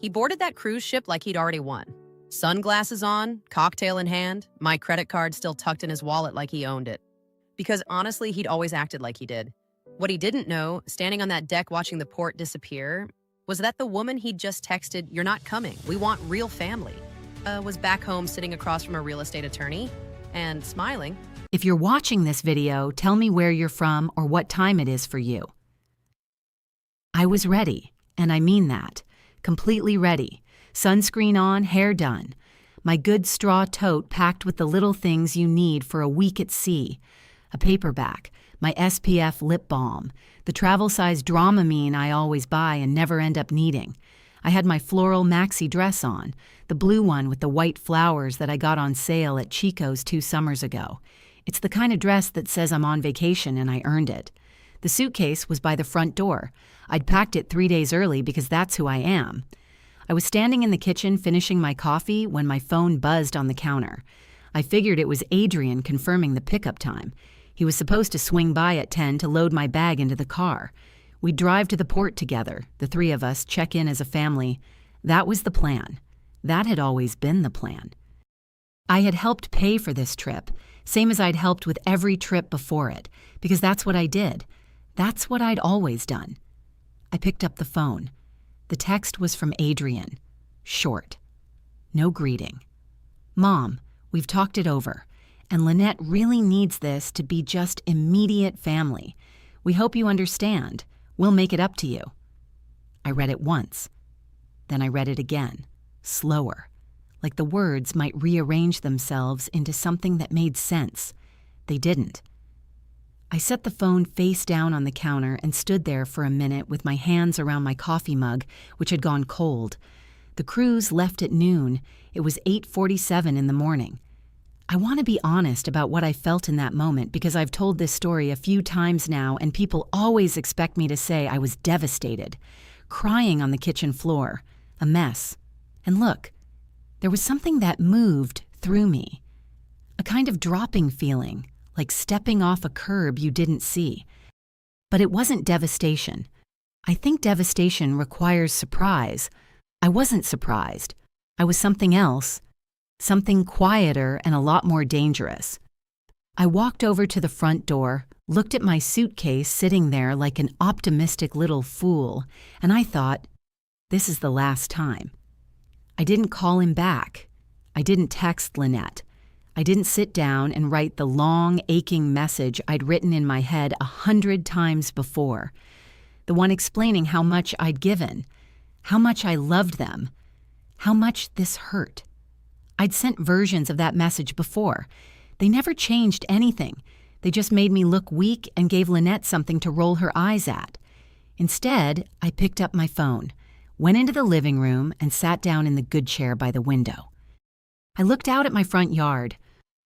He boarded that cruise ship like he'd already won. Sunglasses on, cocktail in hand, my credit card still tucked in his wallet like he owned it. Because honestly, he'd always acted like he did. What he didn't know, standing on that deck watching the port disappear, was that the woman he'd just texted, "You're not coming, we want real family," was back home sitting across from a real estate attorney and smiling. If you're watching this video, tell me where you're from or what time it is for you. I was ready, and I mean that. Completely ready. Sunscreen on, hair done. My good straw tote packed with the little things you need for a week at sea. A paperback, my SPF lip balm, the travel-size Dramamine I always buy and never end up needing. I had my floral maxi dress on, the blue one with the white flowers that I got on sale at Chico's 2 summers ago. It's the kind of dress that says I'm on vacation and I earned it. The suitcase was by the front door. I'd packed it 3 days early because that's who I am. I was standing in the kitchen finishing my coffee when my phone buzzed on the counter. I figured it was Adrian confirming the pickup time. He was supposed to swing by at 10 to load my bag into the car. We'd drive to the port together, the 3 of us, check in as a family. That was the plan. That had always been the plan. I had helped pay for this trip, same as I'd helped with every trip before it, because that's what I did. That's what I'd always done. I picked up the phone. The text was from Adrian. Short. No greeting. "Mom, we've talked it over, and Lynette really needs this to be just immediate family. We hope you understand. We'll make it up to you." I read it once. Then I read it again, slower, like the words might rearrange themselves into something that made sense. They didn't. I set the phone face down on the counter and stood there for a minute with my hands around my coffee mug, which had gone cold. The cruise left at noon. It was 8:47 in the morning. I want to be honest about what I felt in that moment because I've told this story a few times now and people always expect me to say I was devastated, crying on the kitchen floor, a mess. And look, there was something that moved through me, a kind of dropping feeling, like stepping off a curb you didn't see. But it wasn't devastation. I think devastation requires surprise. I wasn't surprised. I was something else, something quieter and a lot more dangerous. I walked over to the front door, looked at my suitcase sitting there like an optimistic little fool, and I thought, this is the last time. I didn't call him back. I didn't text Lynette. I didn't sit down and write the long, aching message I'd written in my head 100 times before. The one explaining how much I'd given, how much I loved them, how much this hurt. I'd sent versions of that message before. They never changed anything. They just made me look weak and gave Lynette something to roll her eyes at. Instead, I picked up my phone, went into the living room, and sat down in the good chair by the window. I looked out at my front yard,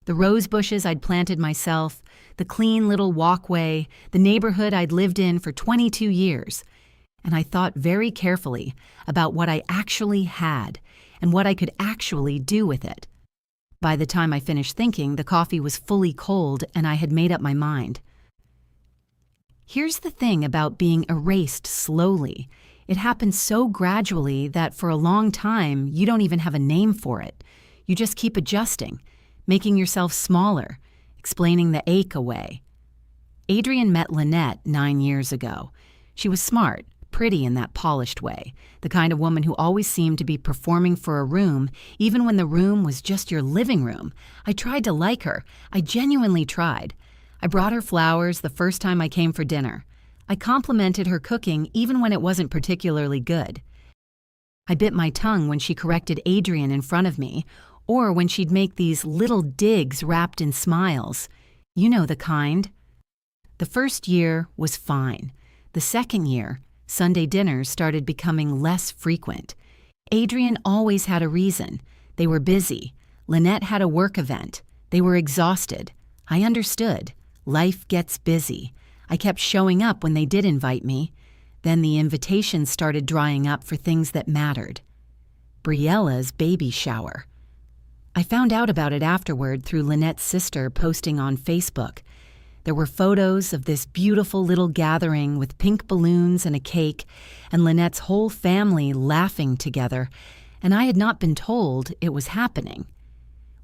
the rose bushes I'd planted myself, the clean little walkway, the neighborhood I'd lived in for 22 years, and I thought very carefully about what I actually had and what I could actually do with it. By the time I finished thinking, the coffee was fully cold and I had made up my mind. Here's the thing about being erased slowly. It happens so gradually that for a long time you don't even have a name for it. You just keep adjusting, making yourself smaller, explaining the ache away. Adrian met Lynette 9 years ago. She was smart, pretty in that polished way, the kind of woman who always seemed to be performing for a room, even when the room was just your living room. I tried to like her. I genuinely tried. I brought her flowers the first time I came for dinner. I complimented her cooking even when it wasn't particularly good. I bit my tongue when she corrected Adrian in front of me, or when she'd make these little digs wrapped in smiles. You know the kind. The first year was fine. The second year, Sunday dinners started becoming less frequent. Adrian always had a reason. They were busy. Lynette had a work event. They were exhausted. I understood. Life gets busy. I kept showing up when they did invite me. Then the invitations started drying up for things that mattered. Briella's baby shower. I found out about it afterward through Lynette's sister posting on Facebook. There were photos of this beautiful little gathering with pink balloons and a cake, and Lynette's whole family laughing together, and I had not been told it was happening.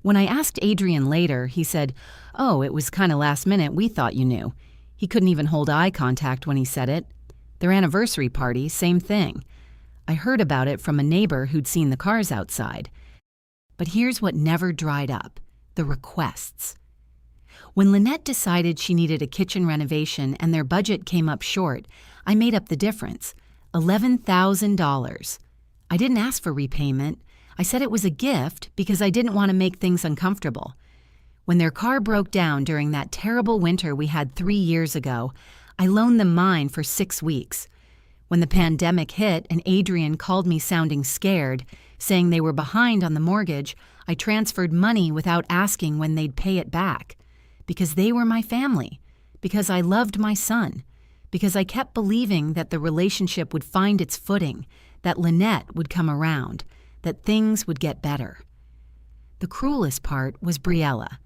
When I asked Adrian later, he said, "Oh, it was kind of last minute, we thought you knew." He couldn't even hold eye contact when he said it. Their anniversary party, same thing. I heard about it from a neighbor who'd seen the cars outside. But here's what never dried up: the requests. When Lynette decided she needed a kitchen renovation and their budget came up short, I made up the difference, $11,000. I didn't ask for repayment. I said it was a gift because I didn't want to make things uncomfortable. When their car broke down during that terrible winter we had 3 years ago, I loaned them mine for 6 weeks. When the pandemic hit and Adrian called me sounding scared, saying they were behind on the mortgage, I transferred money without asking when they'd pay it back. Because they were my family, because I loved my son, because I kept believing that the relationship would find its footing, that Lynette would come around, that things would get better. The cruelest part was Briella.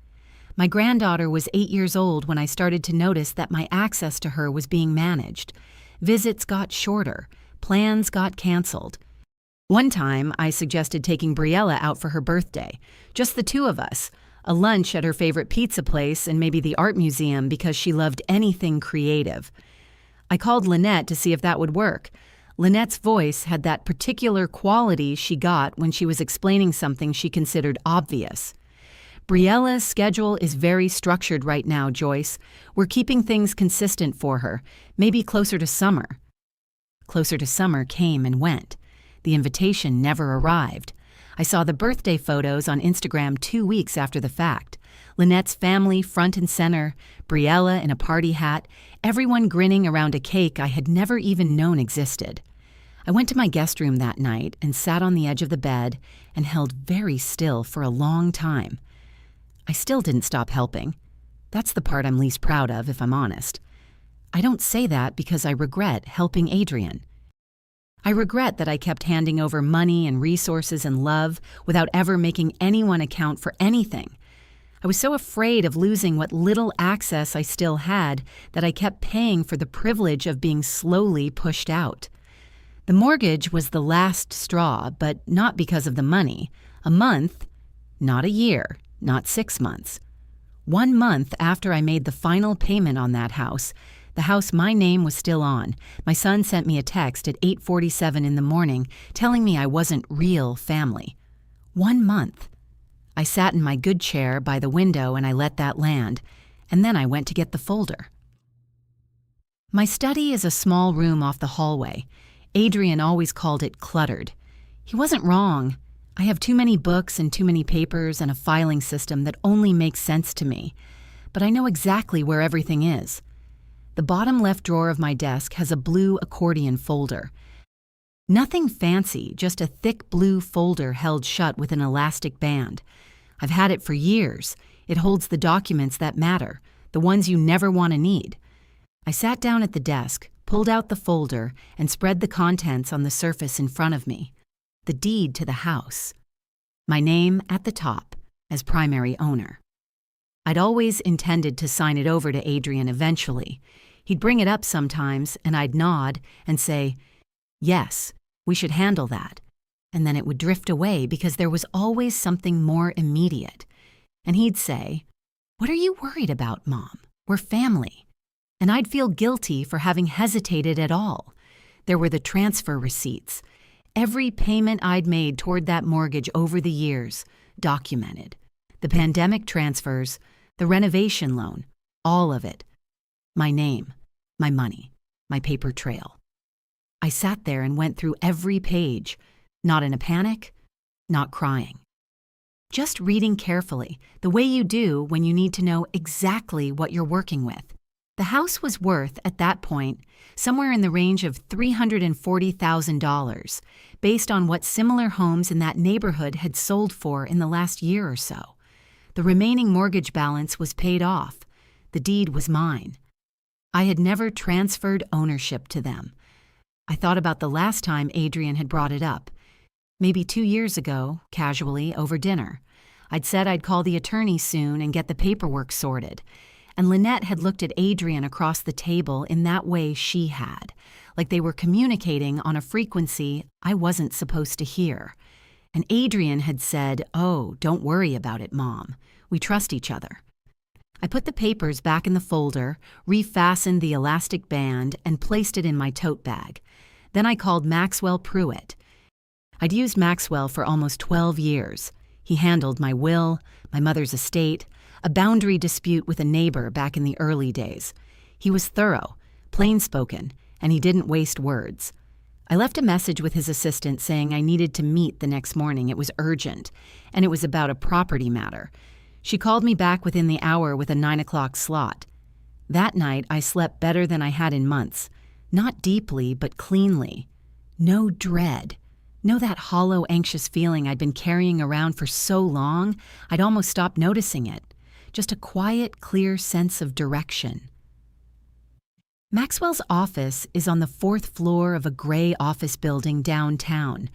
My granddaughter was 8 years old when I started to notice that my access to her was being managed. Visits got shorter, plans got canceled. One time, I suggested taking Briella out for her birthday, just the two of us, a lunch at her favorite pizza place and maybe the art museum because she loved anything creative. I called Lynette to see if that would work. Lynette's voice had that particular quality she got when she was explaining something she considered obvious. "Briella's schedule is very structured right now, Joyce. We're keeping things consistent for her, maybe closer to summer." Closer to summer came and went. The invitation never arrived. I saw the birthday photos on Instagram 2 weeks after the fact. Lynette's family front and center, Briella in a party hat, everyone grinning around a cake I had never even known existed. I went to my guest room that night and sat on the edge of the bed and held very still for a long time. I still didn't stop helping. That's the part I'm least proud of, if I'm honest. I don't say that because I regret helping Adrian. I regret that I kept handing over money and resources and love without ever making anyone account for anything. I was so afraid of losing what little access I still had that I kept paying for the privilege of being slowly pushed out. The mortgage was the last straw, but not because of the money. A month, not a year, not 6 months. 1 month after I made the final payment on that house, the house my name was still on, my son sent me a text at 8:47 in the morning telling me I wasn't real family. 1 month. I sat in my good chair by the window and I let that land, and then I went to get the folder. My study is a small room off the hallway. Adrian always called it cluttered. He wasn't wrong. I have too many books and too many papers and a filing system that only makes sense to me. But I know exactly where everything is. The bottom left drawer of my desk has a blue accordion folder. Nothing fancy, just a thick blue folder held shut with an elastic band. I've had it for years. It holds the documents that matter, the ones you never want to need. I sat down at the desk, pulled out the folder, and spread the contents on the surface in front of me. The deed to the house. My name at the top as primary owner. I'd always intended to sign it over to Adrian eventually. He'd bring it up sometimes, and I'd nod and say, "Yes, we should handle that." And then it would drift away because there was always something more immediate. And he'd say, "What are you worried about, Mom? We're family." And I'd feel guilty for having hesitated at all. There were the transfer receipts. Every payment I'd made toward that mortgage over the years, documented. The pandemic transfers, the renovation loan, all of it. My name, my money, my paper trail. I sat there and went through every page, not in a panic, not crying. Just reading carefully, the way you do when you need to know exactly what you're working with. The house was worth, at that point, somewhere in the range of $340,000, based on what similar homes in that neighborhood had sold for in the last year or so. The remaining mortgage balance was paid off. The deed was mine. I had never transferred ownership to them. I thought about the last time Adrian had brought it up. Maybe 2 years ago, casually, over dinner. I'd said I'd call the attorney soon and get the paperwork sorted. and Lynette had looked at Adrian across the table in that way she had, like they were communicating on a frequency I wasn't supposed to hear. And Adrian had said, "Oh, don't worry about it, Mom. We trust each other." I put the papers back in the folder, refastened the elastic band, and placed it in my tote bag. Then I called Maxwell Pruitt. I'd used Maxwell for almost 12 years. He handled my will, my mother's estate, a boundary dispute with a neighbor back in the early days. He was thorough, plain-spoken, and he didn't waste words. I left a message with his assistant saying I needed to meet the next morning. It was urgent, and it was about a property matter. She called me back within the hour with a 9 o'clock slot. That night, I slept better than I had in months. Not deeply, but cleanly. No dread. No that hollow, anxious feeling I'd been carrying around for so long, I'd almost stopped noticing it. Just a quiet, clear sense of direction. Maxwell's office is on the 4th floor of a gray office building downtown,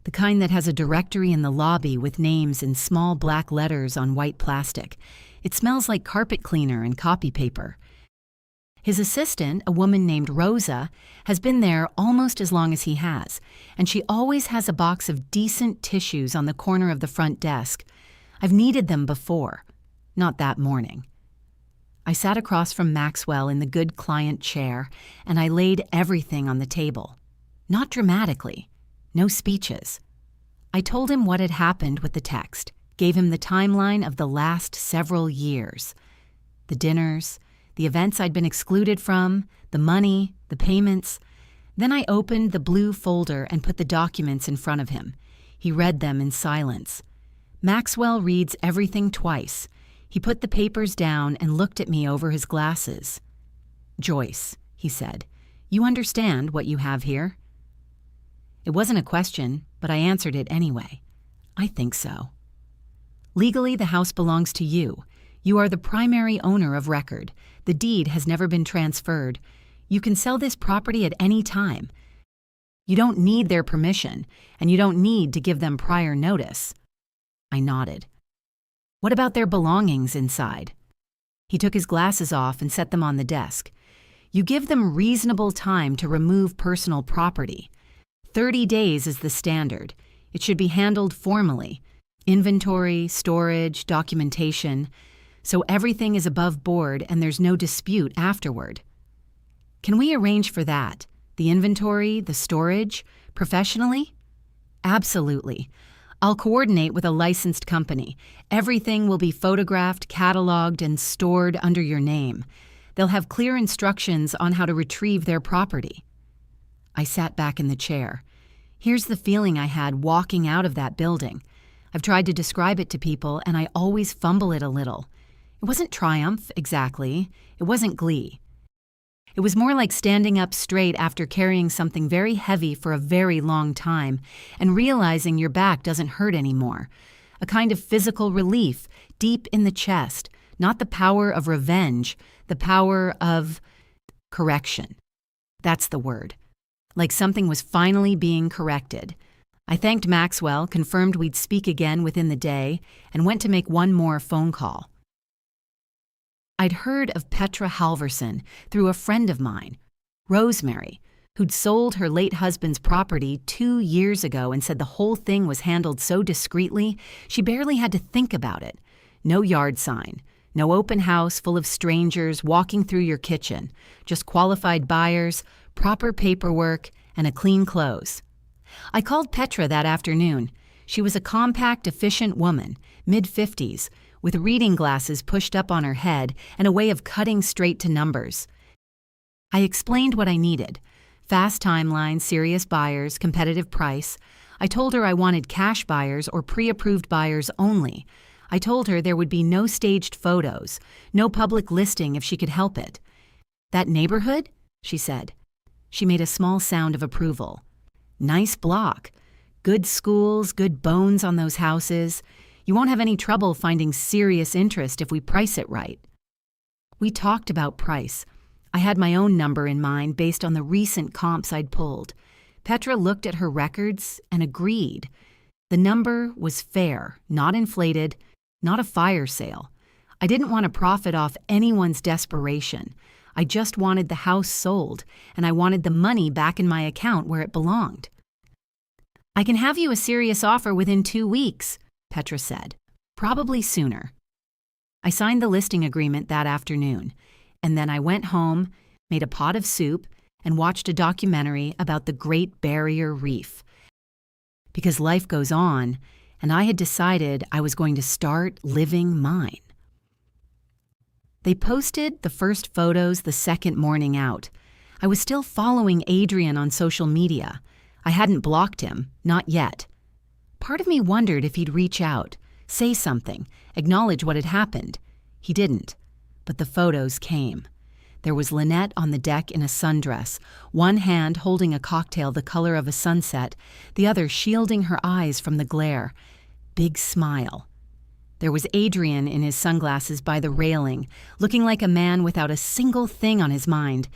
the kind that has a directory in the lobby with names in small black letters on white plastic. It smells like carpet cleaner and copy paper. His assistant, a woman named Rosa, has been there almost as long as he has, and she always has a box of decent tissues on the corner of the front desk. I've needed them before, not that morning. I sat across from Maxwell in the good client chair, and I laid everything on the table. Not dramatically. No speeches. I told him what had happened with the text, gave him the timeline of the last several years. The dinners, the events I'd been excluded from, the money, the payments. Then I opened the blue folder and put the documents in front of him. He read them in silence. Maxwell reads everything twice. He put the papers down and looked at me over his glasses. "Joyce," he said, "you understand what you have here?" It wasn't a question, but I answered it anyway. "I think so." "Legally, the house belongs to you. You are the primary owner of record. The deed has never been transferred. You can sell this property at any time. You don't need their permission, and you don't need to give them prior notice." I nodded. "What about their belongings inside?" He took his glasses off and set them on the desk. "You give them reasonable time to remove personal property. 30 days is the standard. It should be handled formally. Inventory, storage, documentation. So everything is above board and there's no dispute afterward. Can we arrange for that? The inventory, the storage, professionally?" "Absolutely. I'll coordinate with a licensed company. Everything will be photographed, cataloged, and stored under your name. They'll have clear instructions on how to retrieve their property." I sat back in the chair. Here's the feeling I had walking out of that building. I've tried to describe it to people, and I always fumble it a little. It wasn't triumph, exactly. It wasn't glee. It was more like standing up straight after carrying something very heavy for a very long time and realizing your back doesn't hurt anymore. A kind of physical relief deep in the chest, not the power of revenge, the power of correction. That's the word. Like something was finally being corrected. I thanked Maxwell, confirmed we'd speak again within the day, and went to make one more phone call. I'd heard of Petra Halverson through a friend of mine, Rosemary, who'd sold her late husband's property 2 years ago and said the whole thing was handled so discreetly she barely had to think about it. No yard sign, no open house full of strangers walking through your kitchen, just qualified buyers, proper paperwork, and a clean close. I called Petra that afternoon. She was a compact, efficient woman, mid-50s, with reading glasses pushed up on her head and a way of cutting straight to numbers. I explained what I needed. Fast timeline, serious buyers, competitive price. I told her I wanted cash buyers or pre-approved buyers only. I told her there would be no staged photos, no public listing if she could help it. "That neighborhood?" she said. She made a small sound of approval. "Nice block. Good schools, good bones on those houses. You won't have any trouble finding serious interest if we price it right." We talked about price. I had my own number in mind based on the recent comps I'd pulled. Petra looked at her records and agreed. The number was fair, not inflated, not a fire sale. I didn't want to profit off anyone's desperation. I just wanted the house sold, and I wanted the money back in my account where it belonged. "I can have you a serious offer within 2 weeks," Petra said. "Probably sooner." I signed the listing agreement that afternoon, and then I went home, made a pot of soup, and watched a documentary about the Great Barrier Reef. Because life goes on, and I had decided I was going to start living mine. They posted the first photos the second morning out. I was still following Adrian on social media. I hadn't blocked him, not yet. Part of me wondered if he'd reach out, say something, acknowledge what had happened. He didn't, but the photos came. There was Lynette on the deck in a sundress, one hand holding a cocktail the color of a sunset, the other shielding her eyes from the glare. Big smile. There was Adrian in his sunglasses by the railing, looking like a man without a single thing on his mind.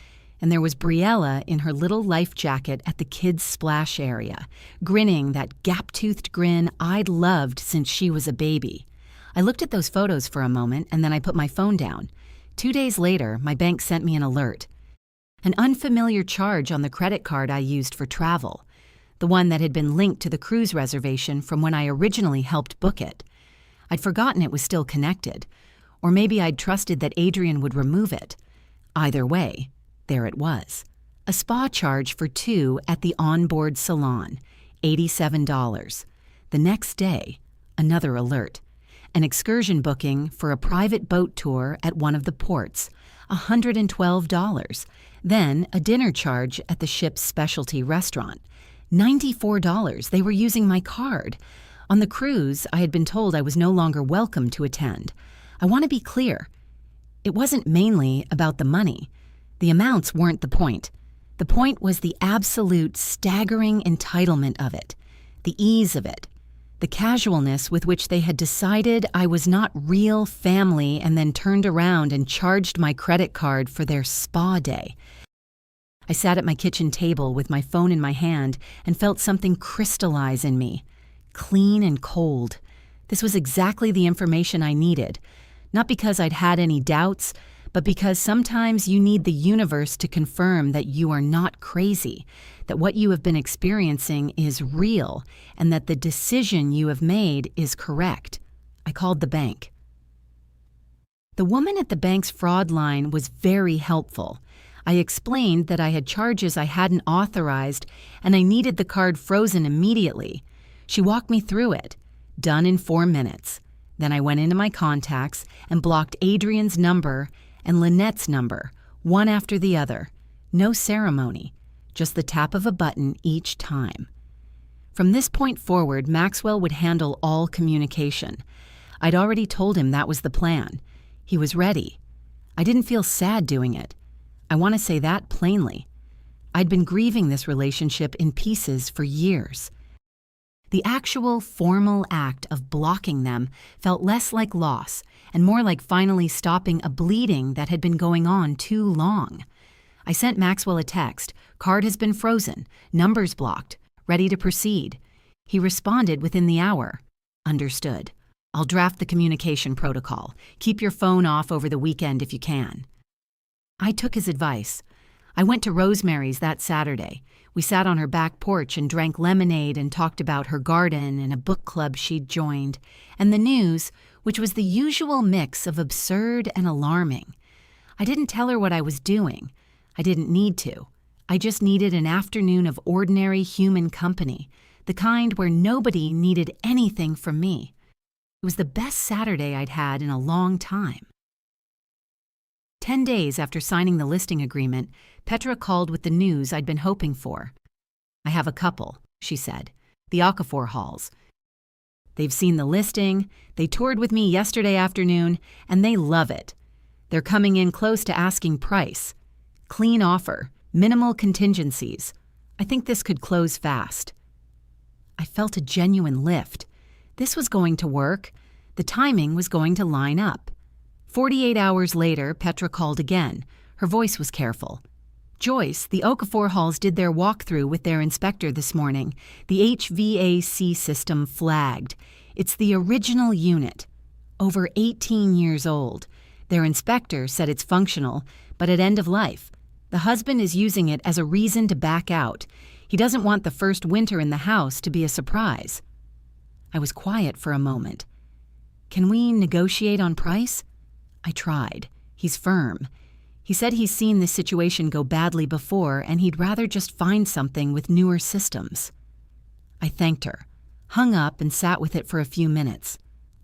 And there was Briella in her little life jacket at the kids' splash area, grinning that gap-toothed grin I'd loved since she was a baby. I looked at those photos for a moment, and then I put my phone down. 2 days later, my bank sent me an alert. An unfamiliar charge on the credit card I used for travel, the one that had been linked to the cruise reservation from when I originally helped book it. I'd forgotten it was still connected, or maybe I'd trusted that Adrian would remove it. Either way, there it was. A spa charge for 2 at the onboard salon, $87. The next day, another alert. An excursion booking for a private boat tour at one of the ports, $112. Then a dinner charge at the ship's specialty restaurant, $94. They were using my card. On the cruise, I had been told I was no longer welcome to attend. I want to be clear. It wasn't mainly about the money. The amounts weren't the point. The point was the absolute staggering entitlement of it, the ease of it, the casualness with which they had decided I was not real family and then turned around and charged my credit card for their spa day. I sat at my kitchen table with my phone in my hand and felt something crystallize in me. Clean and cold. This was exactly the information I needed, not because I'd had any doubts, but because sometimes you need the universe to confirm that you are not crazy, that what you have been experiencing is real, and that the decision you have made is correct. I called the bank. The woman at the bank's fraud line was very helpful. I explained that I had charges I hadn't authorized, and I needed the card frozen immediately. She walked me through it. Done in 4 minutes. Then I went into my contacts and blocked Adrian's number and Lynette's number, one after the other. No ceremony, just the tap of a button each time. From this point forward, Maxwell would handle all communication. I'd already told him that was the plan. He was ready. I didn't feel sad doing it. I want to say that plainly. I'd been grieving this relationship in pieces for years. The actual formal act of blocking them felt less like loss and more like finally stopping a bleeding that had been going on too long. I sent Maxwell a text. Card has been frozen. Numbers blocked. Ready to proceed. He responded within the hour. Understood. I'll draft the communication protocol. Keep your phone off over the weekend if you can. I took his advice. I went to Rosemary's that Saturday. We sat on her back porch and drank lemonade and talked about her garden and a book club she'd joined, and the news, which was the usual mix of absurd and alarming. I didn't tell her what I was doing. I didn't need to. I just needed an afternoon of ordinary human company, the kind where nobody needed anything from me. It was the best Saturday I'd had in a long time. 10 days after signing the listing agreement, Petra called with the news I'd been hoping for. I have a couple, she said, the Okafor Halls. They've seen the listing, they toured with me yesterday afternoon, and they love it. They're coming in close to asking price. Clean offer, minimal contingencies. I think this could close fast. I felt a genuine lift. This was going to work. The timing was going to line up. 48 hours later, Petra called again. Her voice was careful. Joyce, the Okafor Halls did their walkthrough with their inspector this morning. The HVAC system flagged. It's the original unit. over 18 years old. Their inspector said it's functional, but at end of life. The husband is using it as a reason to back out. He doesn't want the first winter in the house to be a surprise. I was quiet for a moment. Can we negotiate on price? I tried. He's firm. He said he's seen this situation go badly before and he'd rather just find something with newer systems. I thanked her, hung up and sat with it for a few minutes.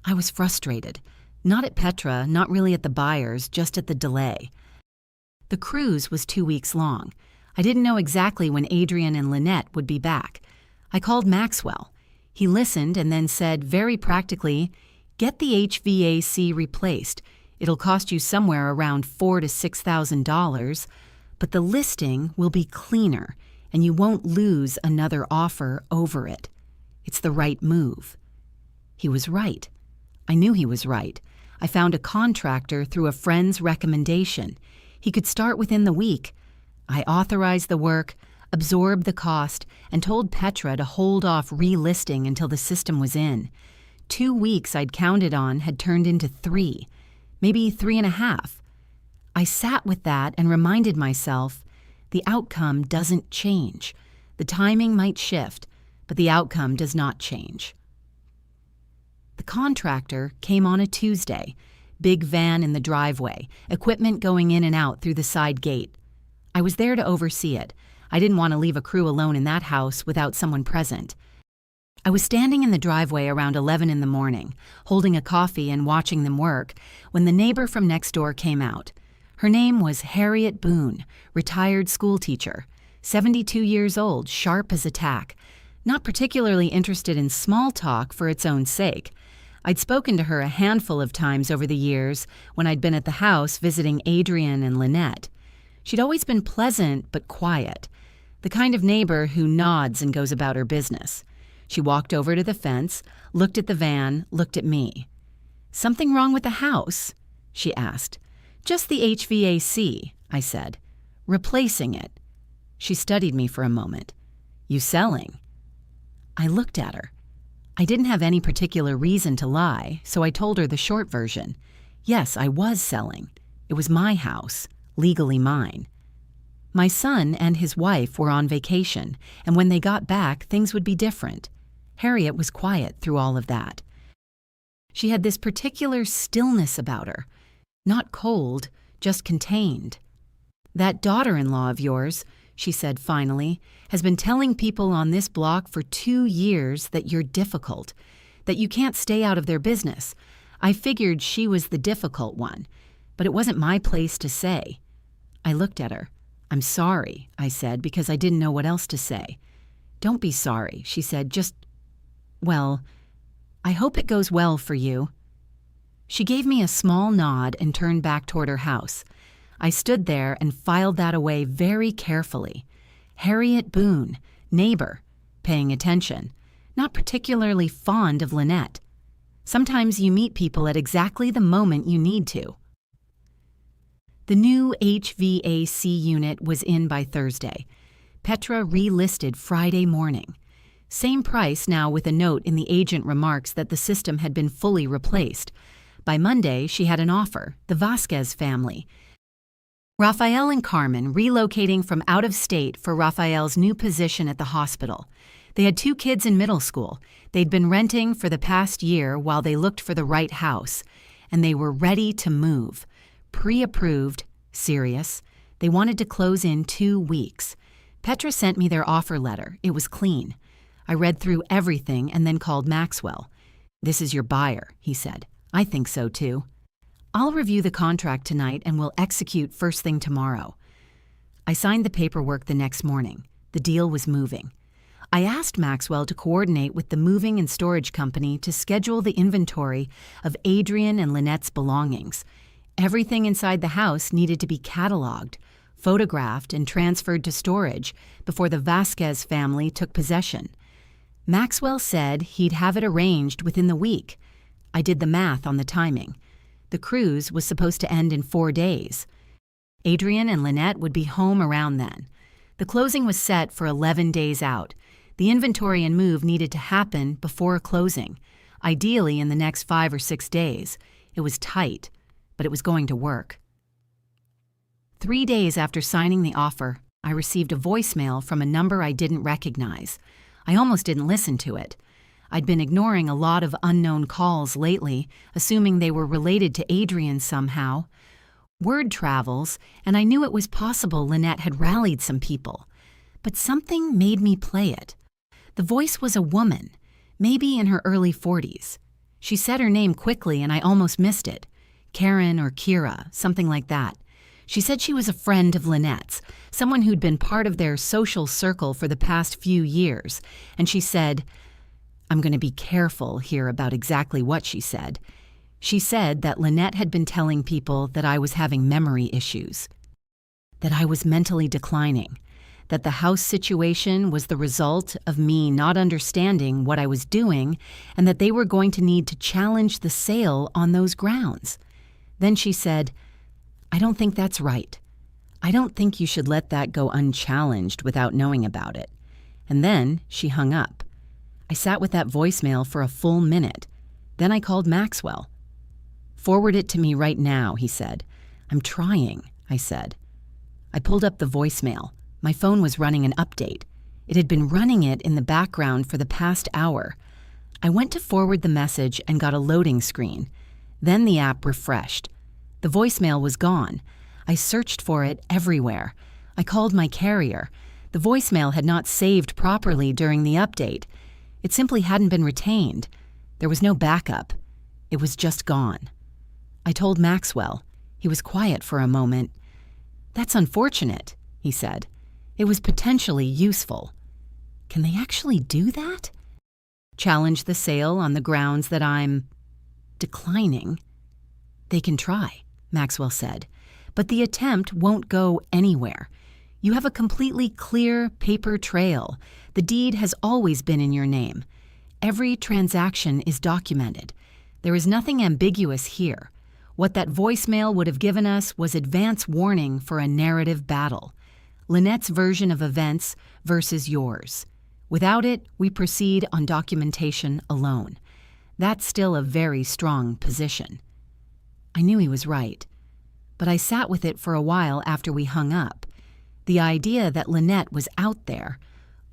I was frustrated. Not at Petra, not really at the buyers, just at the delay. The cruise was 2 weeks long. I didn't know exactly when Adrian and Lynette would be back. I called Maxwell. He listened and then said very practically, "Get the HVAC replaced. It'll cost you somewhere around $4,000 to $6,000, but the listing will be cleaner and you won't lose another offer over it. It's the right move." He was right. I knew he was right. I found a contractor through a friend's recommendation. He could start within the week. I authorized the work, absorbed the cost, and told Petra to hold off relisting until the system was in. 2 weeks I'd counted on had turned into 3, maybe 3.5. I sat with that and reminded myself, the outcome doesn't change. The timing might shift, but the outcome does not change. The contractor came on a Tuesday. Big van in the driveway, equipment going in and out through the side gate. I was there to oversee it. I didn't want to leave a crew alone in that house without someone present. I was standing in the driveway around 11 in the morning, holding a coffee and watching them work, when the neighbor from next door came out. Her name was Harriet Boone, retired schoolteacher, 72 years old, sharp as a tack, not particularly interested in small talk for its own sake. I'd spoken to her a handful of times over the years when I'd been at the house visiting Adrian and Lynette. She'd always been pleasant but quiet, the kind of neighbor who nods and goes about her business. She walked over to the fence, looked at the van, looked at me. "Something wrong with the house?" she asked. "Just the HVAC," I said. "Replacing it." She studied me for a moment. "You selling?" I looked at her. I didn't have any particular reason to lie, so I told her the short version. Yes, I was selling. It was my house, legally mine. My son and his wife were on vacation, and when they got back, things would be different. Harriet was quiet through all of that. She had this particular stillness about her. Not cold, just contained. "That daughter-in-law of yours," she said finally, "has been telling people on this block for 2 years that you're difficult, that you can't stay out of their business. I figured she was the difficult one, but it wasn't my place to say." I looked at her. "I'm sorry," I said, because I didn't know what else to say. "Don't be sorry," she said, well, I hope it goes well for you." She gave me a small nod and turned back toward her house. I stood there and filed that away very carefully. Harriet Boone, neighbor, paying attention, not particularly fond of Lynette. Sometimes you meet people at exactly the moment you need to. The new HVAC unit was in by Thursday. Petra relisted Friday morning. Same price now with a note in the agent remarks that the system had been fully replaced. By Monday, she had an offer, the Vasquez family. Rafael and Carmen relocating from out of state for Rafael's new position at the hospital. They had 2 kids in middle school. They'd been renting for the past year while they looked for the right house. And they were ready to move. Pre-approved, serious. They wanted to close in 2 weeks. Petra sent me their offer letter. It was clean. I read through everything and then called Maxwell. "This is your buyer," he said. "I think so too. I'll review the contract tonight and we'll execute first thing tomorrow." I signed the paperwork the next morning. The deal was moving. I asked Maxwell to coordinate with the moving and storage company to schedule the inventory of Adrian and Lynette's belongings. Everything inside the house needed to be cataloged, photographed, and transferred to storage before the Vasquez family took possession. Maxwell said he'd have it arranged within the week. I did the math on the timing. The cruise was supposed to end in 4 days. Adrian and Lynette would be home around then. The closing was set for 11 days out. The inventory and move needed to happen before closing. ideally in the next 5 or 6 days. It was tight, but it was going to work. 3 days after signing the offer, I received a voicemail from a number I didn't recognize. I almost didn't listen to it. I'd been ignoring a lot of unknown calls lately, assuming they were related to Adrian somehow. Word travels, and I knew it was possible Lynette had rallied some people. But something made me play it. The voice was a woman, maybe in her early 40s. She said her name quickly and I almost missed it. Karen or Kira, something like that. She said she was a friend of Lynette's, someone who'd been part of their social circle for the past few years, and she said, I'm going to be careful here about exactly what she said. She said that Lynette had been telling people that I was having memory issues, that I was mentally declining, that the house situation was the result of me not understanding what I was doing, and that they were going to need to challenge the sale on those grounds. Then she said, I don't think that's right. I don't think you should let that go unchallenged without knowing about it. And then she hung up. I sat with that voicemail for a full minute. Then I called Maxwell. Forward it to me right now, he said. I'm trying, I said. I pulled up the voicemail. My phone was running an update. It had been running it in the background for the past hour. I went to forward the message and got a loading screen. Then the app refreshed. The voicemail was gone. I searched for it everywhere. I called my carrier. The voicemail had not saved properly during the update. It simply hadn't been retained. There was no backup. It was just gone. I told Maxwell. He was quiet for a moment. That's unfortunate, he said. It was potentially useful. Can they actually do that? Challenge the sale on the grounds that I'm declining? They can try, Maxwell said, but the attempt won't go anywhere. You have a completely clear paper trail. The deed has always been in your name. Every transaction is documented. There is nothing ambiguous here. What that voicemail would have given us was advance warning for a narrative battle. Lynette's version of events versus yours. Without it, we proceed on documentation alone. That's still a very strong position. I knew he was right, but I sat with it for a while after we hung up. The idea that Lynette was out there,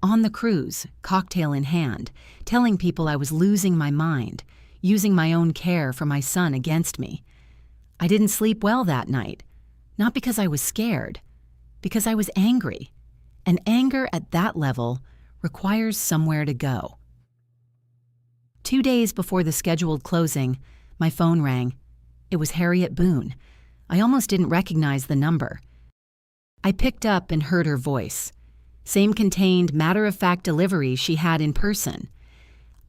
on the cruise, cocktail in hand, telling people I was losing my mind, using my own care for my son against me. I didn't sleep well that night, not because I was scared, because I was angry, and anger at that level requires somewhere to go. 2 days before the scheduled closing, my phone rang. It was Harriet Boone. I almost didn't recognize the number. I picked up and heard her voice. Same contained, matter-of-fact delivery she had in person.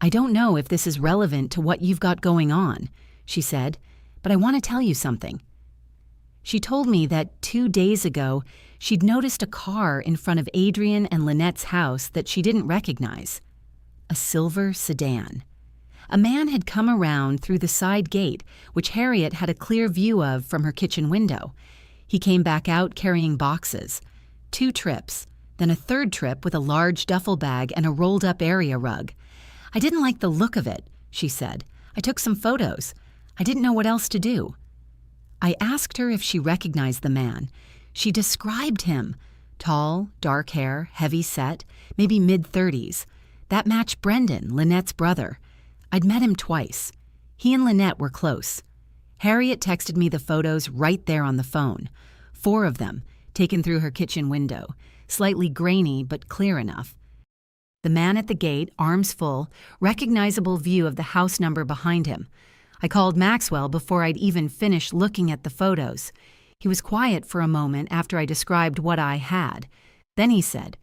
I don't know if this is relevant to what you've got going on, she said, but I want to tell you something. She told me that 2 days ago, she'd noticed a car in front of Adrian and Lynette's house that she didn't recognize. A silver sedan. A man had come around through the side gate, which Harriet had a clear view of from her kitchen window. He came back out carrying boxes. 2 trips, then a 3rd trip with a large duffel bag and a rolled-up area rug. I didn't like the look of it, she said. I took some photos. I didn't know what else to do. I asked her if she recognized the man. She described him. Tall, dark hair, heavy set, maybe mid-30s. That matched Brendan, Lynette's brother. I'd met him twice. He and Lynette were close. Harriet texted me the photos right there on the phone. 4 of them, taken through her kitchen window, slightly grainy but clear enough. The man at the gate, arms full, recognizable view of the house number behind him. I called Maxwell before I'd even finished looking at the photos. He was quiet for a moment after I described what I had. Then he said,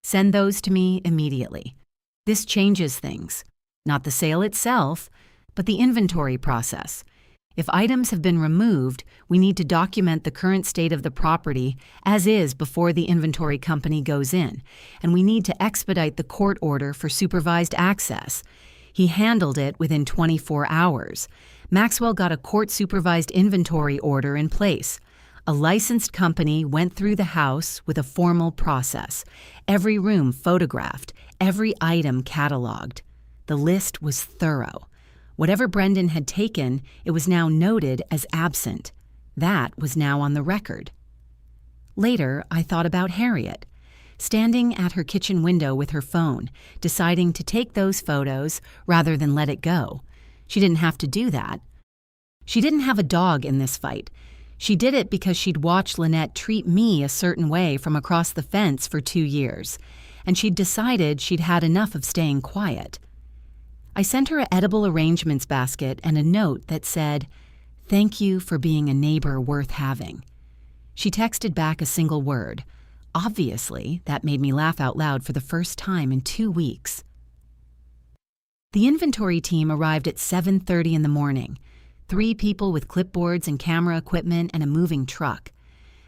"Send those to me immediately. This changes things. Not the sale itself, but the inventory process. If items have been removed, we need to document the current state of the property as is before the inventory company goes in, and we need to expedite the court order for supervised access." He handled it within 24 hours. Maxwell got a court-supervised inventory order in place. A licensed company went through the house with a formal process. Every room photographed, every item cataloged. The list was thorough. Whatever Brendan had taken, it was now noted as absent. That was now on the record. Later, I thought about Harriet, standing at her kitchen window with her phone, deciding to take those photos rather than let it go. She didn't have to do that. She didn't have a dog in this fight. She did it because she'd watched Lynette treat me a certain way from across the fence for 2 years, and she'd decided she'd had enough of staying quiet. I sent her an edible arrangements basket and a note that said, "Thank you for being a neighbor worth having." She texted back a single word. Obviously, that made me laugh out loud for the first time in 2 weeks. The inventory team arrived at 7:30 in the morning. 3 people with clipboards and camera equipment and a moving truck.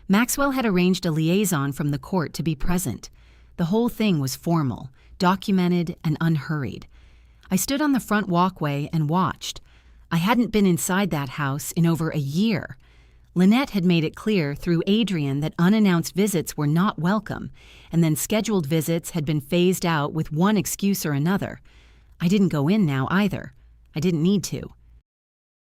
Maxwell had arranged a liaison from the court to be present. The whole thing was formal, documented, and unhurried. I stood on the front walkway and watched. I hadn't been inside that house in over a year. Lynette had made it clear through Adrian that unannounced visits were not welcome, and then scheduled visits had been phased out with one excuse or another. I didn't go in now either. I didn't need to.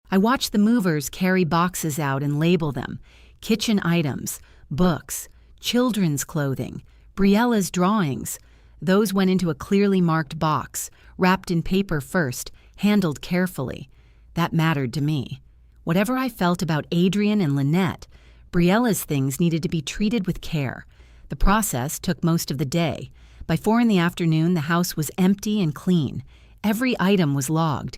I watched the movers carry boxes out and label them: kitchen items, books, children's clothing, Briella's drawings. Those went into a clearly marked box, wrapped in paper first, handled carefully. That mattered to me. Whatever I felt about Adrian and Lynette, Briella's things needed to be treated with care. The process took most of the day. By 4 in the afternoon, the house was empty and clean. Every item was logged.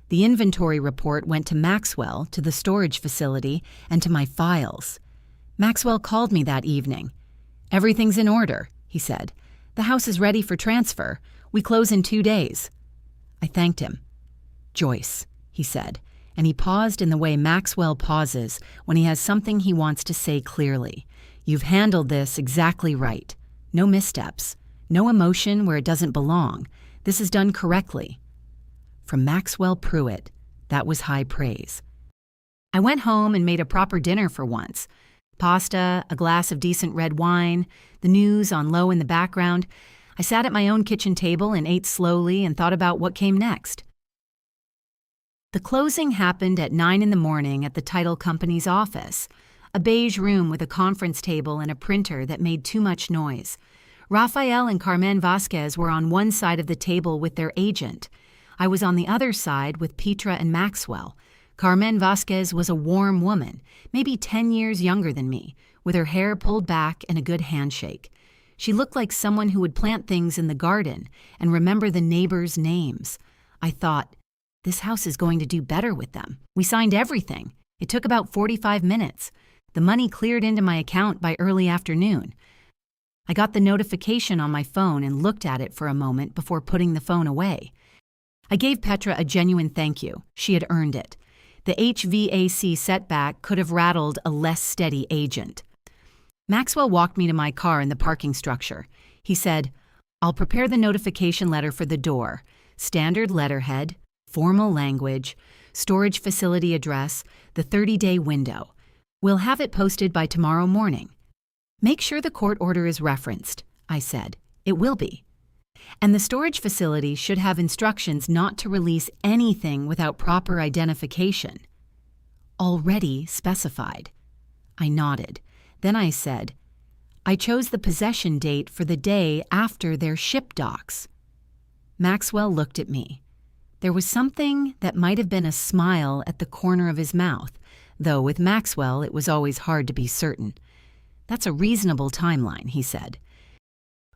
The inventory report went to Maxwell, to the storage facility, and to my files. Maxwell called me that evening. "Everything's in order," he said. "The house is ready for transfer. We close in 2 days." I thanked him. "Joyce," he said, and he paused in the way Maxwell pauses when he has something he wants to say clearly. "You've handled this exactly right. No missteps. No emotion where it doesn't belong. This is done correctly." From Maxwell Pruitt, that was high praise. I went home and made a proper dinner for once. Pasta, a glass of decent red wine, the news on low in the background. I sat at my own kitchen table and ate slowly and thought about what came next. The closing happened at 9 in the morning at the title company's office, a beige room with a conference table and a printer that made too much noise. Rafael and Carmen Vasquez were on one side of the table with their agent. I was on the other side with Petra and Maxwell. Carmen Vasquez was a warm woman, maybe 10 years younger than me, with her hair pulled back and a good handshake. She looked like someone who would plant things in the garden and remember the neighbors' names. I thought, this house is going to do better with them. We signed everything. It took about 45 minutes. The money cleared into my account by early afternoon. I got the notification on my phone and looked at it for a moment before putting the phone away. I gave Petra a genuine thank you. She had earned it. The HVAC setback could have rattled a less steady agent. Maxwell walked me to my car in the parking structure. He said, "I'll prepare the notification letter for the door. Standard letterhead, formal language, storage facility address, the 30-day window. We'll have it posted by tomorrow morning." "Make sure the court order is referenced," I said. "It will be. And the storage facility should have instructions not to release anything without proper identification." "Already specified." I nodded. Then I said, "I chose the possession date for the day after their ship docks." Maxwell looked at me. There was something that might have been a smile at the corner of his mouth, though with Maxwell it was always hard to be certain. "That's a reasonable timeline," he said.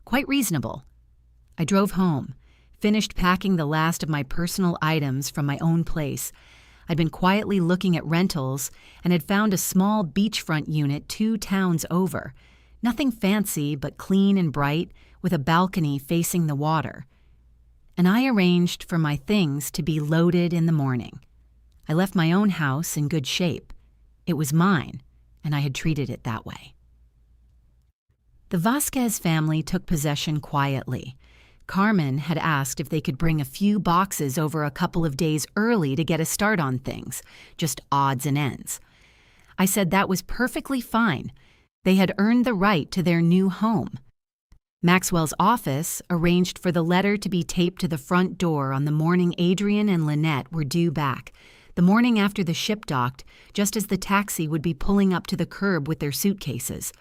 "Quite reasonable." I drove home, finished packing the last of my personal items from my own place. I'd been quietly looking at rentals and had found a small beachfront unit 2 towns over. Nothing fancy, but clean and bright, with a balcony facing the water. And I arranged for my things to be loaded in the morning. I left my own house in good shape. It was mine, and I had treated it that way. The Vasquez family took possession quietly. Carmen had asked if they could bring a few boxes over a couple of days early to get a start on things, just odds and ends. I said that was perfectly fine. They had earned the right to their new home. Maxwell's office arranged for the letter to be taped to the front door on the morning Adrian and Lynette were due back, the morning after the ship docked, just as the taxi would be pulling up to the curb with their suitcases.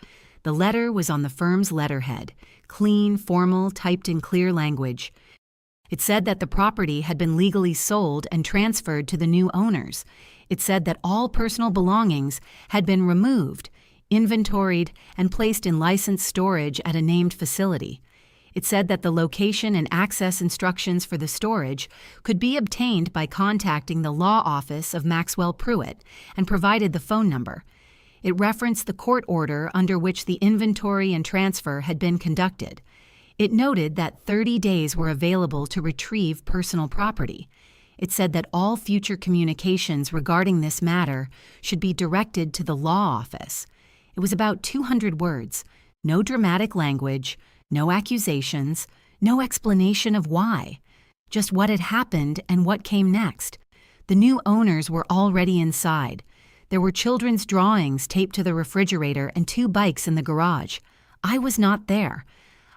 The letter was on the firm's letterhead, clean, formal, typed in clear language. It said that the property had been legally sold and transferred to the new owners. It said that all personal belongings had been removed, inventoried, and placed in licensed storage at a named facility. It said that the location and access instructions for the storage could be obtained by contacting the law office of Maxwell Pruitt and provided the phone number. It referenced the court order under which the inventory and transfer had been conducted. It noted that 30 days were available to retrieve personal property. It said that all future communications regarding this matter should be directed to the law office. It was about 200 words, no dramatic language, no accusations, no explanation of why, just what had happened and what came next. The new owners were already inside. There were children's drawings taped to the refrigerator and 2 bikes in the garage. I was not there.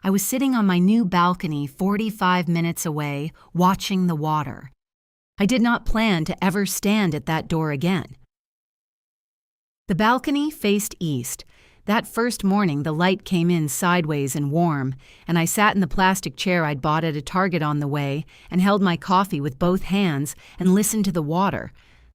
I was sitting on my new balcony 45 minutes away, watching the water. I did not plan to ever stand at that door again. The balcony faced east. That first morning, the light came in sideways and warm, and I sat in the plastic chair I'd bought at a Target on the way and held my coffee with both hands and listened to the water.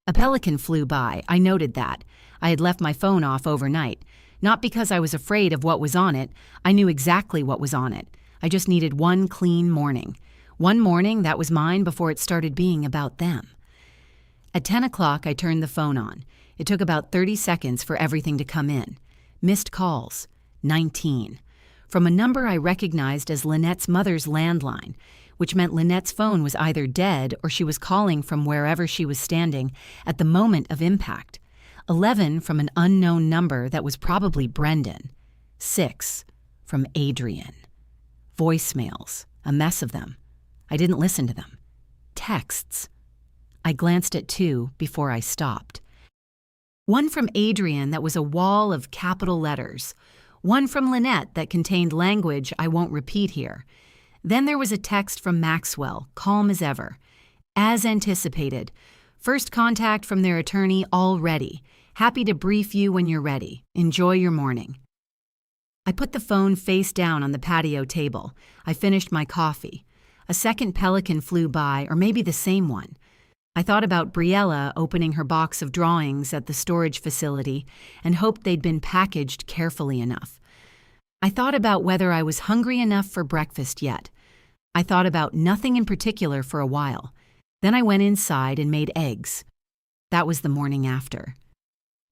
A pelican flew by. I noted that. I had left my phone off overnight. Not because I was afraid of what was on it. I knew exactly what was on it. I just needed one clean morning. One morning that was mine before it started being about them. At 10 o'clock, I turned the phone on. It took about 30 seconds for everything to come in. Missed calls, 19. From a number I recognized as Lynette's mother's landline, which meant Lynette's phone was either dead or she was calling from wherever she was standing at the moment of impact. 11 from an unknown number that was probably Brendan. 6 from Adrian. Voicemails, a mess of them. I didn't listen to them. Texts. I glanced at 2 before I stopped. One from Adrian that was a wall of capital letters. One from Lynette that contained language I won't repeat here. Then there was a text from Maxwell, calm as ever. As anticipated. First contact from their attorney already. Happy to brief you when you're ready. Enjoy your morning. I put the phone face down on the patio table. I finished my coffee. A second pelican flew by, or maybe the same one. I thought about Briella opening her box of drawings at the storage facility and hoped they'd been packaged carefully enough. I thought about whether I was hungry enough for breakfast yet. I thought about nothing in particular for a while. Then I went inside and made eggs. That was the morning after.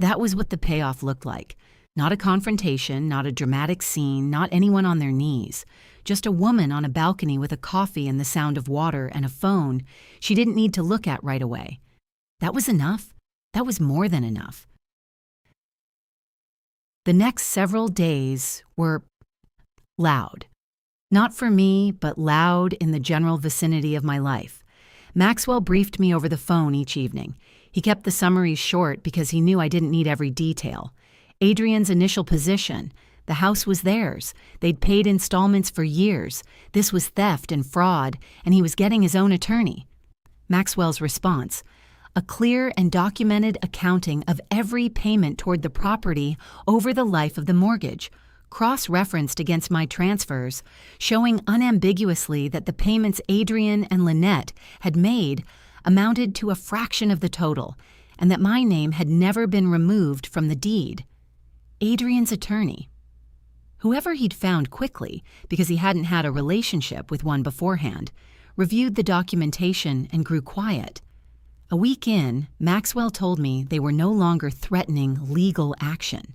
That was what the payoff looked like. Not a confrontation, not a dramatic scene, not anyone on their knees. Just a woman on a balcony with a coffee and the sound of water and a phone she didn't need to look at right away. That was enough. That was more than enough. The next several days were loud. Not for me, but loud in the general vicinity of my life. Maxwell briefed me over the phone each evening. He kept the summaries short because he knew I didn't need every detail. Adrian's initial position. The house was theirs. They'd paid installments for years. This was theft and fraud, and he was getting his own attorney. Maxwell's response. A clear and documented accounting of every payment toward the property over the life of the mortgage, cross-referenced against my transfers, showing unambiguously that the payments Adrian and Lynette had made amounted to a fraction of the total, and that my name had never been removed from the deed. Adrian's attorney. Whoever he'd found quickly, because he hadn't had a relationship with one beforehand, reviewed the documentation and grew quiet. A week in, Maxwell told me they were no longer threatening legal action.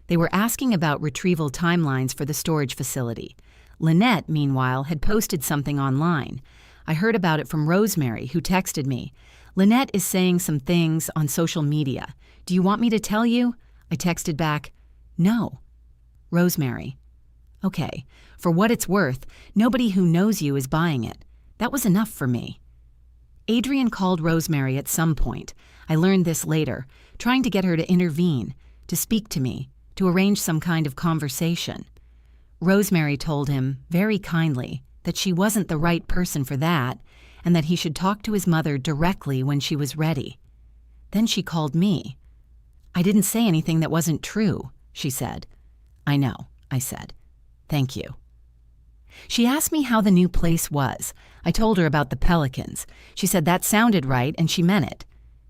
They were asking about retrieval timelines for the storage facility. Lynette, meanwhile, had posted something online. I heard about it from Rosemary, who texted me. Lynette is saying some things on social media. Do you want me to tell you? I texted back, no. Rosemary. Okay, for what it's worth, nobody who knows you is buying it. That was enough for me. Adrian called Rosemary at some point. I learned this later, trying to get her to intervene, to speak to me, to arrange some kind of conversation. Rosemary told him, very kindly, that she wasn't the right person for that and that he should talk to his mother directly when she was ready. Then she called me. "I didn't say anything that wasn't true," she said. "I know," I said. "Thank you." She asked me how the new place was. I told her about the pelicans. She said that sounded right and she meant it.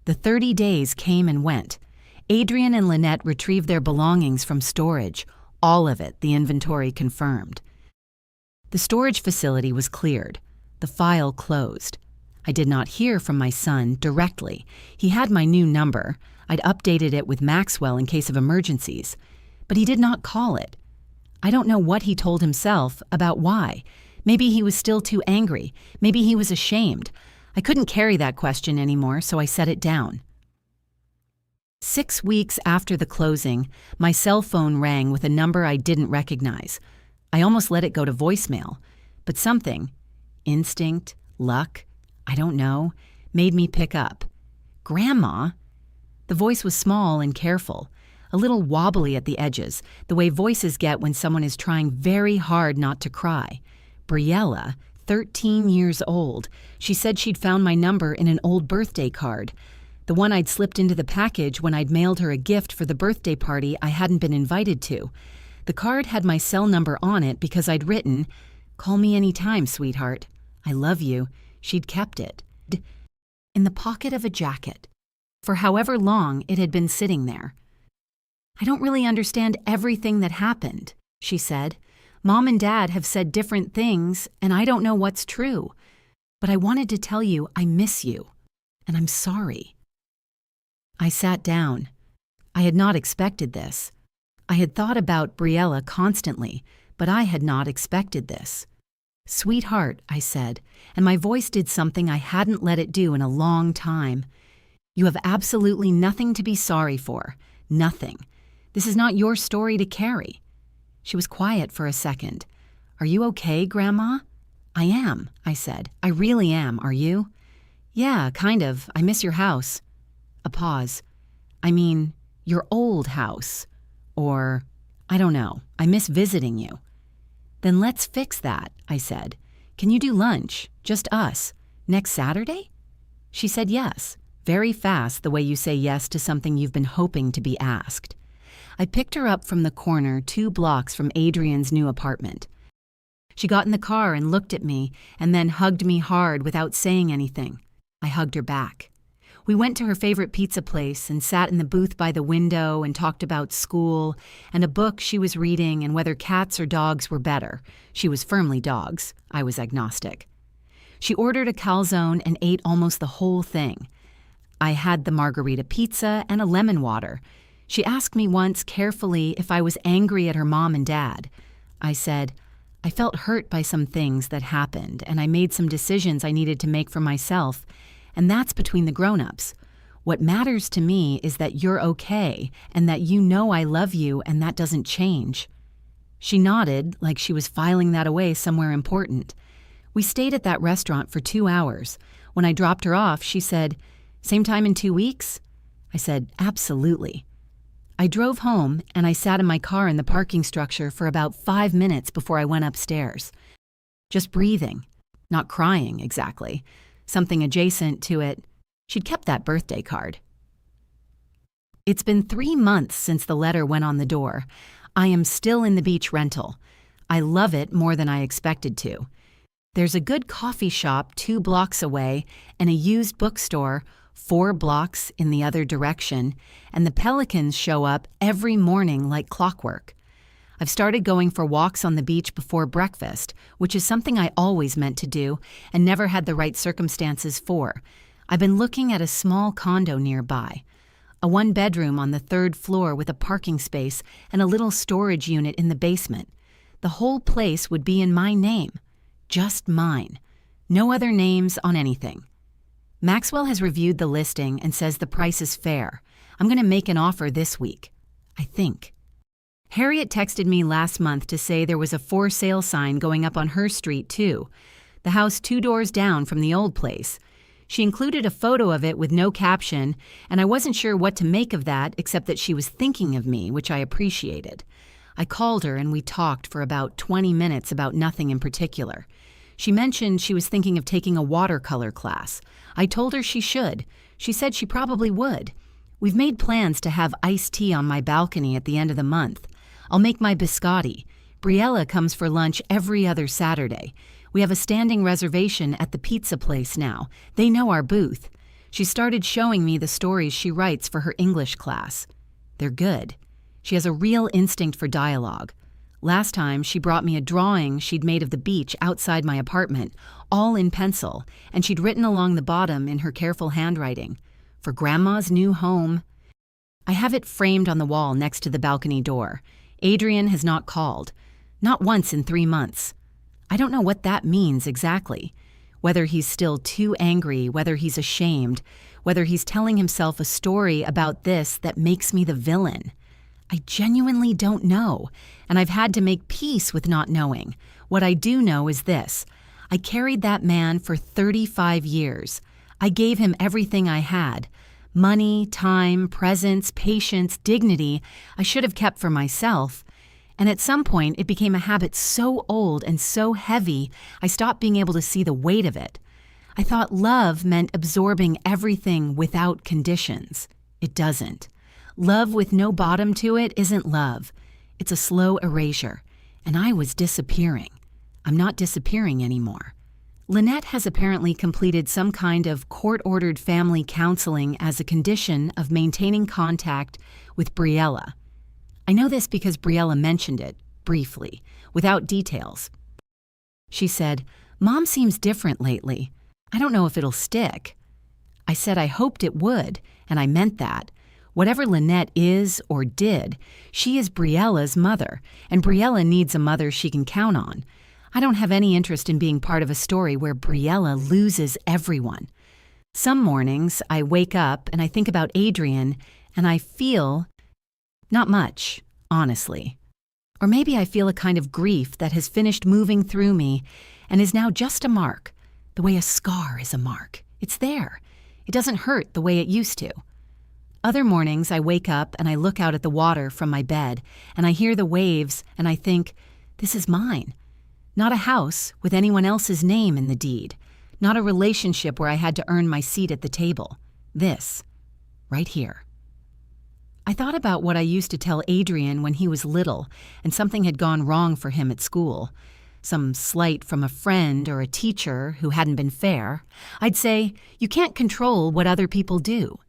The 30 days came and went. Adrian and Lynette retrieved their belongings from storage. All of it, the inventory confirmed. The storage facility was cleared. The file closed. I did not hear from my son directly. He had my new number. I'd updated it with Maxwell in case of emergencies. But he did not call it. I don't know what he told himself about why. Maybe he was still too angry. Maybe he was ashamed. I couldn't carry that question anymore, so I set it down. 6 weeks after the closing, my cell phone rang with a number I didn't recognize. I almost let it go to voicemail, but something, instinct, luck, I don't know, made me pick up. "Grandma?" The voice was small and careful, a little wobbly at the edges, the way voices get when someone is trying very hard not to cry. Briella, 13 years old. She said she'd found my number in an old birthday card, the one I'd slipped into the package when I'd mailed her a gift for the birthday party I hadn't been invited to. The card had my cell number on it because I'd written, "Call me anytime, sweetheart. I love you." She'd kept it in the pocket of a jacket. For however long it had been sitting there. "I don't really understand everything that happened," she said. "Mom and Dad have said different things, and I don't know what's true. But I wanted to tell you I miss you, and I'm sorry." I sat down. I had not expected this. I had thought about Briella constantly, but I had not expected this. "Sweetheart," I said, and my voice did something I hadn't let it do in a long time. "You have absolutely nothing to be sorry for. Nothing. This is not your story to carry." She was quiet for a second. "Are you okay, Grandma?" "I am," I said. "I really am. Are you?" "Yeah, kind of. I miss your house." A pause. "I mean, your old house. Or, I don't know. I miss visiting you." "Then let's fix that," I said. "Can you do lunch? Just us. Next Saturday?" She said yes. Very fast, the way you say yes to something you've been hoping to be asked. I picked her up from the corner 2 blocks from Adrian's new apartment. She got in the car and looked at me, and then hugged me hard without saying anything. I hugged her back. We went to her favorite pizza place and sat in the booth by the window and talked about school and a book she was reading and whether cats or dogs were better. She was firmly dogs. I was agnostic. She ordered a calzone and ate almost the whole thing. I had the margarita pizza and a lemon water. She asked me once carefully if I was angry at her mom and dad. I said, "I felt hurt by some things that happened, and I made some decisions I needed to make for myself, and that's between the grown-ups. What matters to me is that you're okay and that you know I love you and that doesn't change." She nodded like she was filing that away somewhere important. We stayed at that restaurant for 2 hours. When I dropped her off, she said, "Same time in 2 weeks?" I said, "Absolutely." I drove home and I sat in my car in the parking structure for about 5 minutes before I went upstairs. Just breathing, not crying exactly. Something adjacent to it. She'd kept that birthday card. It's been 3 months since the letter went on the door. I am still in the beach rental. I love it more than I expected to. There's a good coffee shop 2 blocks away and a used bookstore 4 blocks in the other direction, and the pelicans show up every morning like clockwork. I've started going for walks on the beach before breakfast, which is something I always meant to do and never had the right circumstances for. I've been looking at a small condo nearby, a 1-bedroom on the 3rd floor with a parking space and a little storage unit in the basement. The whole place would be in my name, just mine. No other names on anything. Maxwell has reviewed the listing and says the price is fair. I'm going to make an offer this week, I think. Harriet texted me last month to say there was a for sale sign going up on her street, too. The house 2 doors down from the old place. She included a photo of it with no caption, and I wasn't sure what to make of that except that she was thinking of me, which I appreciated. I called her and we talked for about 20 minutes about nothing in particular. She mentioned she was thinking of taking a watercolor class. I told her she should. She said she probably would. We've made plans to have iced tea on my balcony at the end of the month. I'll make my biscotti. Briella comes for lunch every other Saturday. We have a standing reservation at the pizza place now. They know our booth. She started showing me the stories she writes for her English class. They're good. She has a real instinct for dialogue. Last time, she brought me a drawing she'd made of the beach outside my apartment, all in pencil, and she'd written along the bottom in her careful handwriting, "For Grandma's new home." I have it framed on the wall next to the balcony door. Adrian has not called. Not once in 3 months. I don't know what that means exactly. Whether he's still too angry, whether he's ashamed, whether he's telling himself a story about this that makes me the villain. I genuinely don't know, and I've had to make peace with not knowing. What I do know is this. I carried that man for 35 years. I gave him everything I had. Money, time, presence, patience, dignity I should have kept for myself. And at some point, it became a habit so old and so heavy, I stopped being able to see the weight of it. I thought love meant absorbing everything without conditions. It doesn't. Love with no bottom to it isn't love. It's a slow erasure. And I was disappearing. I'm not disappearing anymore. Lynette has apparently completed some kind of court-ordered family counseling as a condition of maintaining contact with Briella. I know this because Briella mentioned it, briefly, without details. She said, "Mom seems different lately. I don't know if it'll stick." I said I hoped it would, and I meant that. Whatever Lynette is or did, she is Briella's mother, and Briella needs a mother she can count on. I don't have any interest in being part of a story where Briella loses everyone. Some mornings, I wake up and I think about Adrian, and I feel not much, honestly. Or maybe I feel a kind of grief that has finished moving through me and is now just a mark, the way a scar is a mark. It's there. It doesn't hurt the way it used to. Other mornings, I wake up and I look out at the water from my bed, and I hear the waves, and I think, this is mine. Not a house with anyone else's name in the deed. Not a relationship where I had to earn my seat at the table. This, right here. I thought about what I used to tell Adrian when he was little and something had gone wrong for him at school. Some slight from a friend or a teacher who hadn't been fair. I'd say, you can't control what other people do.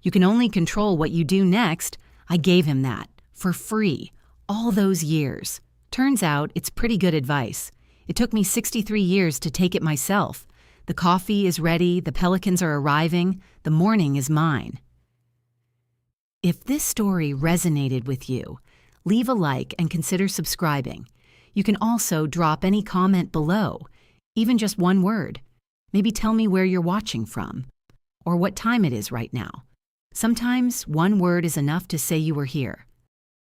You can only control what you do next. I gave him that, for free, all those years. Turns out it's pretty good advice. It took me 63 years to take it myself. The coffee is ready, the pelicans are arriving, the morning is mine. If this story resonated with you, leave a like and consider subscribing. You can also drop any comment below, even just one word. Maybe tell me where you're watching from, or what time it is right now. Sometimes one word is enough to say you were here.